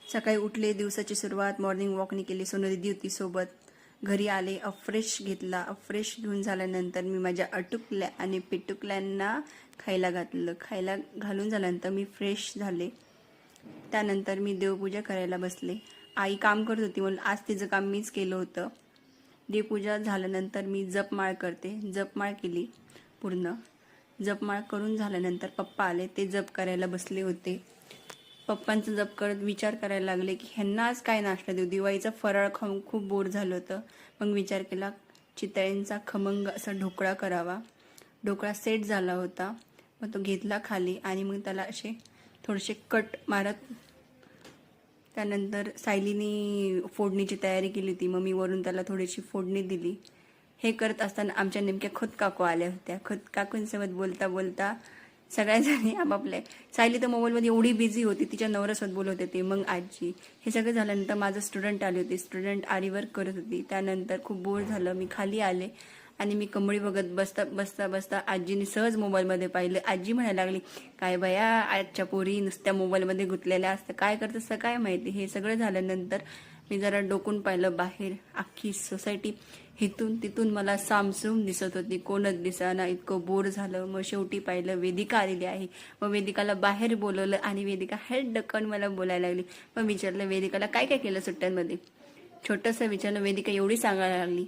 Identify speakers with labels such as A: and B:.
A: सकाळी उठले, दिवसाची सुरुवात मॉर्निंग वॉकनी केली. सोनू दीदी होती सोबत. घरी आले, फ्रेश घेतला. फ्रेश घेऊन झाल्यानंतर मी माझ्या अटुकल्या आणि पिटुकल्यांना खायला घातलं. खायला घालून झाल्यानंतर मी फ्रेश झाले. त्यानंतर मी देवपूजा करायला बसले. आई काम करत होती म्हणून आज तिचं काम मीच केलं होतं. देवपूजा झाल्यानंतर मी जपमाळ करते. जपमाळ केली पूर्ण. जपमाळ करून झाल्यानंतर पप्पा आले, ते जप करायला बसले होते. पप्पांचं जप करत विचार करायला लागले की ह्यांना आज काय नाश्ता देऊ. दिवाळीचा फराळ खाऊन खूप बोर झालं होतं. मग विचार केला चितळ्यांचा खमंग असा ढोकळा करावा. ढोकळा सेट झाला होता. मग तो घेतला खाली आणि मग त्याला असे थोडेसे कट मारत. त्यानंतर सायलीने फोडणीची तयारी केली होती. मग मी वरून त्याला थोडीशी फोडणी दिली. हे करत असताना आमच्या नेमक्या खोत काकू आल्या होत्या. खोत काकूंसोबत बोलता बोलता सगळ्याजणी आपापल्या. सायली तर मोबाईलमध्ये एवढी बिझी होती, तिच्या नवऱ्यासोबत बोलत होते. मग आजी. हे सगळं झाल्यानंतर माझं स्टुडंट आले होते. स्टुडंट आरी वर्क करत होती. त्यानंतर खूप बोर झालं. मी खाली आले आणि मी कमळी बघत बसता आजीने सहज मोबाईलमध्ये पाहिलं. आजी म्हणायला लागली, काय बया आजच्या पोरी नुसत्या मोबाईलमध्ये गुंतलेल्या असतं, काय करतं असं काय माहिती. हे सगळं झाल्यानंतर मी जरा डोकून पाहिलं बाहेर. अख्खी सोसायटी हिथून तिथून मला सामसूम दिसत होती. कोणच दिसेना. इतकं बोर झालं. मग शेवटी पाहिलं वेदिका आलेली आहे. मग वेदिकाला बाहेर बोलवलं आणि वेदिका हेड डक्कन मला बोलायला लागली. मग विचारलं वेदिकाला काय काय केलं सुट्ट्यांमध्ये. छोटंसं विचारलं. वेदिका एवढी सांगायला लागली,